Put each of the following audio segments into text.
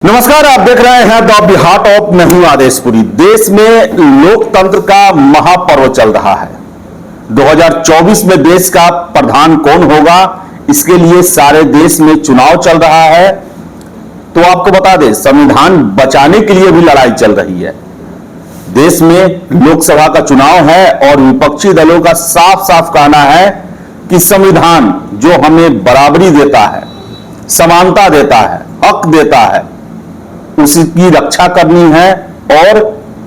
नमस्कार, आप देख रहे हैं द हार्ट ऑफ नहीं आदेशपुरी। देश में लोकतंत्र का महापर्व चल रहा है। 2024 में देश का प्रधान कौन होगा, इसके लिए सारे देश में चुनाव चल रहा है। तो आपको बता दें, संविधान बचाने के लिए भी लड़ाई चल रही है। देश में लोकसभा का चुनाव है और विपक्षी दलों का साफ साफ कहना है कि संविधान जो हमें बराबरी देता है, समानता देता है, हक देता है, उसकी रक्षा करनी है। और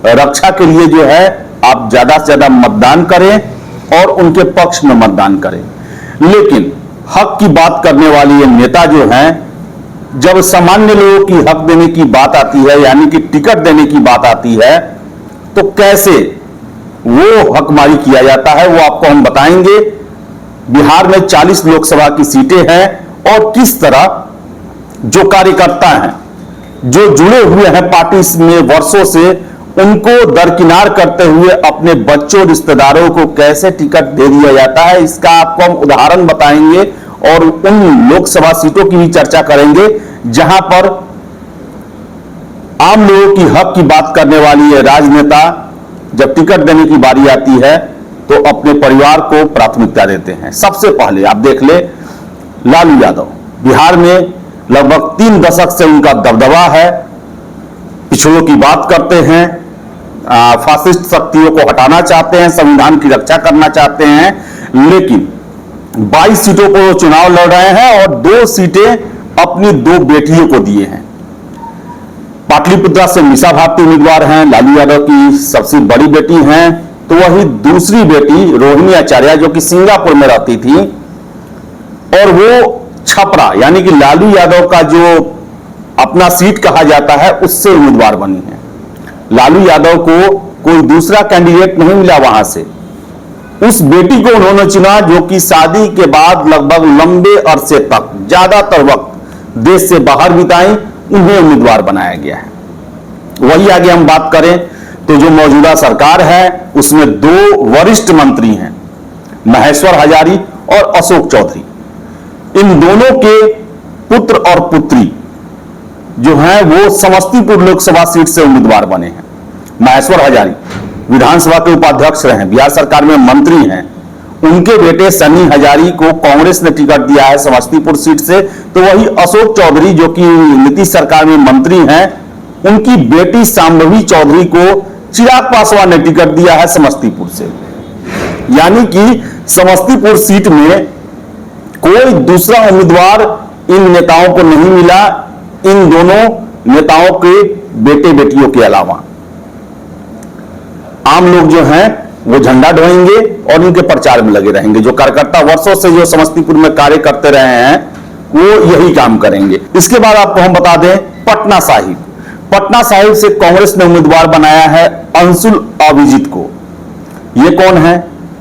रक्षा के लिए जो है आप ज्यादा से ज्यादा मतदान करें और उनके पक्ष में मतदान करें। लेकिन हक की बात करने वाली ये नेता जो हैं, जब सामान्य लोगों की हक देने की बात आती है, यानी कि टिकट देने की बात आती है, तो कैसे वो हकमारी किया जाता है वो आपको हम बताएंगे। बिहार में 40 लोकसभा की सीटें हैं और किस तरह जो कार्यकर्ता हैं, जो जुड़े हुए हैं पार्टी में वर्षों से, उनको दरकिनार करते हुए अपने बच्चों रिश्तेदारों को कैसे टिकट दे दिया जाता है, इसका आपको हम उदाहरण बताएंगे। और उन लोकसभा सीटों की भी चर्चा करेंगे जहां पर आम लोगों की हक की बात करने वाली है राजनेता, जब टिकट देने की बारी आती है तो अपने परिवार को प्राथमिकता देते हैं। सबसे पहले आप देख ले, लालू यादव बिहार में लगभग 3 दशक से उनका दबदबा है। पिछड़ों की बात करते हैं, फासिस्ट शक्तियों को हटाना चाहते हैं, संविधान की रक्षा करना चाहते हैं। लेकिन 22 सीटों को चुनाव लड़ रहे हैं और 2 सीटें अपनी 2 बेटियों को दिए हैं। पाटलिपुत्रा से मीसा भारती उम्मीदवार हैं, लालू यादव की सबसे बड़ी बेटी हैं। तो वही दूसरी बेटी रोहिणी आचार्य, जो कि सिंगापुर में रहती थी, और वो छपरा यानी कि लालू यादव का जो अपना सीट कहा जाता है, उससे उम्मीदवार बनी है। लालू यादव को कोई दूसरा कैंडिडेट नहीं मिला वहां से। उस बेटी को उन्होंने चुना जो कि शादी के बाद लगभग लंबे अरसे तक, ज्यादातर वक्त देश से बाहर बिताई, उन्हें उम्मीदवार बनाया गया है। वही आगे हम बात करें तो जो मौजूदा सरकार है उसमें 2 वरिष्ठ मंत्री हैं, महेश्वर हजारी और अशोक चौधरी। इन दोनों के पुत्र और पुत्री जो हैं वो समस्तीपुर लोकसभा सीट से उम्मीदवार बने हैं। महेश्वर हजारी विधानसभा के उपाध्यक्ष रहे, बिहार सरकार में मंत्री हैं। उनके बेटे सनी हजारी को कांग्रेस ने टिकट दिया है समस्तीपुर सीट से। तो वही अशोक चौधरी जो कि नीतीश सरकार में मंत्री हैं, उनकी बेटी शांभवी चौधरी को चिराग पासवान ने टिकट दिया है समस्तीपुर से। यानी कि समस्तीपुर सीट में कोई दूसरा उम्मीदवार इन नेताओं को नहीं मिला, इन दोनों नेताओं के बेटे बेटियों के अलावा। आम लोग जो हैं वो झंडा ढोएंगे और इनके प्रचार में लगे रहेंगे। जो कार्यकर्ता वर्षों से जो समस्तीपुर में कार्य करते रहे हैं वो यही काम करेंगे। इसके बाद आपको हम बता दें, पटना साहिब से कांग्रेस ने उम्मीदवार बनाया है अंशुल अभिजीत को। ये कौन है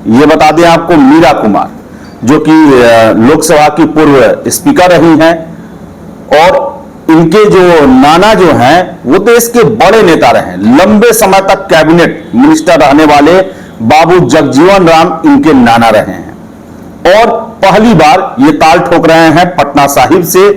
ये बता दें आपको, मीरा कुमार, जो कि लोकसभा की पूर्व स्पीकर रही हैं। और इनके जो नाना जो हैं वो देश के बड़े नेता रहे, लंबे समय तक कैबिनेट मिनिस्टर रहने वाले बाबू जगजीवन राम इनके नाना रहे हैं। और पहली बार ये ताल ठोक रहे हैं पटना साहिब से।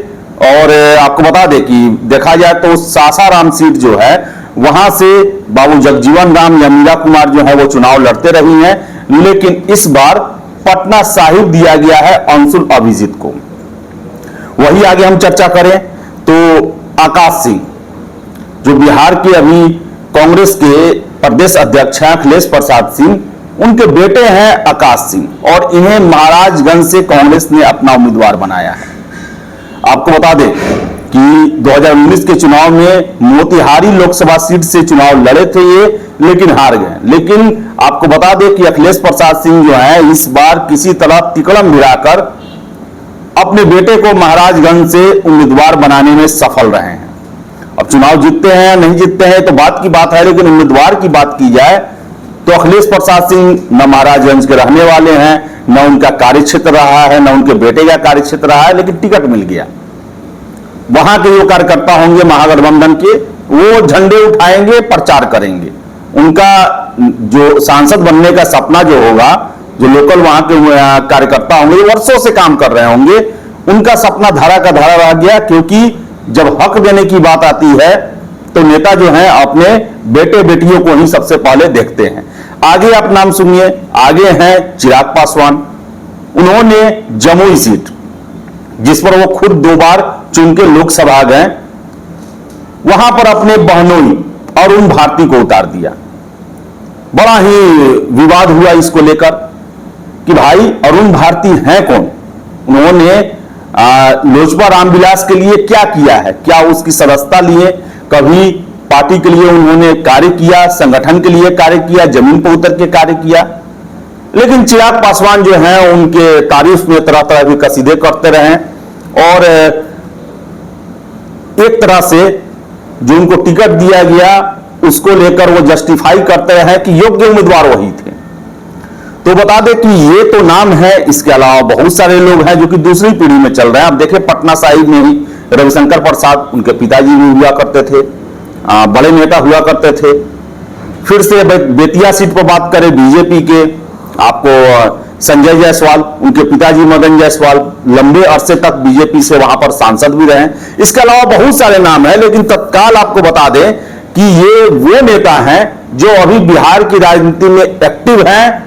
और आपको बता दें कि देखा जाए तो सासाराम सीट जो है वहां से बाबू जगजीवन राम या मीरा कुमार जो है वो चुनाव लड़ते रही हैं। लेकिन इस बार पटना साहिब दिया गया है अंशुल अभिजीत को। वही आगे हम चर्चा करें तो आकाश सिंह, जो बिहार के अभी कांग्रेस के प्रदेश अध्यक्ष हैं अखिलेश प्रसाद सिंह, उनके बेटे हैं आकाश सिंह। और इन्हें महाराजगंज से कांग्रेस ने अपना उम्मीदवार बनाया है। आपको बता दें कि 2019 के चुनाव में मोतिहारी लोकसभा सीट से चुनाव लड़े थे ये, लेकिन हार गए। लेकिन आपको बता दें कि अखिलेश प्रसाद सिंह जो है इस बार किसी तरह तिकड़म भिड़ाकर अपने बेटे को महाराजगंज से उम्मीदवार बनाने में सफल रहे हैं। अब चुनाव जीतते हैं या नहीं जीतते हैं तो बात की बात है, लेकिन उम्मीदवार की बात की जाए तो अखिलेश प्रसाद सिंह न महाराजगंज के रहने वाले हैं, न उनका कार्यक्षेत्र रहा है, न उनके बेटे का कार्यक्षेत्र रहा है, लेकिन टिकट मिल गया। वहां के जो कार्यकर्ता होंगे महागठबंधन के, वो झंडे उठाएंगे, प्रचार करेंगे। उनका जो सांसद बनने का सपना जो होगा, जो लोकल वहां के कार्यकर्ता होंगे, वर्षों से काम कर रहे होंगे, उनका सपना धारा का धारा रह गया। क्योंकि जब हक देने की बात आती है तो नेता जो हैं अपने बेटे बेटियों को ही सबसे पहले देखते हैं। आगे आप नाम सुनिए, आगे हैं चिराग पासवान। उन्होंने जमुई सीट, जिस पर वो खुद 2 बार चुन के लोकसभा गए, वहां पर अपने बहनोई अरुण भारती को उतार दिया। बड़ा ही विवाद हुआ इसको लेकर कि भाई अरुण भारती हैं कौन, उन्होंने लोजपा रामविलास के लिए क्या किया है, क्या उसकी सदस्यता लिए, कभी पार्टी के लिए उन्होंने कार्य किया, संगठन के लिए कार्य किया, जमीन पर उतर के कार्य किया। लेकिन चिराग पासवान जो हैं उनके तारीफ में तरह तरह की कसीदे करते रहे और एक तरह से जो उनको टिकट दिया गया उसको लेकर वो जस्टिफाई करते रहे कि योग्य उम्मीदवार वही थे। तो बता दें कि ये तो नाम है, इसके अलावा बहुत सारे लोग हैं जो कि दूसरी पीढ़ी में चल रहे हैं। अब देखिए पटना साहिब में ही रविशंकर प्रसाद, उनके पिताजी भी हुआ करते थे, बड़े नेता हुआ करते थे। फिर से बेतिया सीट पर बात करें बीजेपी के, आपको संजय जायसवाल, उनके पिताजी मदन जायसवाल लंबे अरसे तक बीजेपी से वहां पर सांसद भी रहे। इसके अलावा बहुत सारे नाम हैं, लेकिन तत्काल आपको बता दें कि ये वो नेता हैं जो अभी बिहार की राजनीति में एक्टिव हैं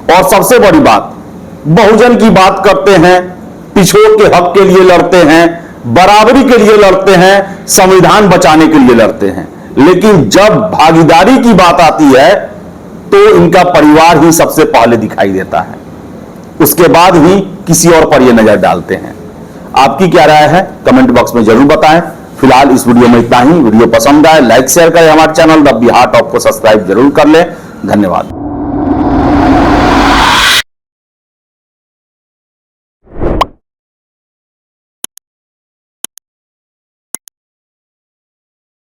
और सबसे बड़ी बात, बहुजन की बात करते हैं, पिछड़ों के हक के लिए लड़ते हैं, बराबरी के लिए लड़ते हैं, संविधान बचाने के लिए लड़ते हैं। लेकिन जब भागीदारी की बात आती है तो इनका परिवार ही सबसे पहले दिखाई देता है, उसके बाद ही किसी और पर ये नजर डालते हैं। आपकी क्या राय है कमेंट बॉक्स में जरूर बताएं। फिलहाल इस वीडियो में इतना ही। वीडियो पसंद आए लाइक शेयर करें, हमारे चैनल द बिहार टॉप को सब्सक्राइब जरूर कर लें। धन्यवाद।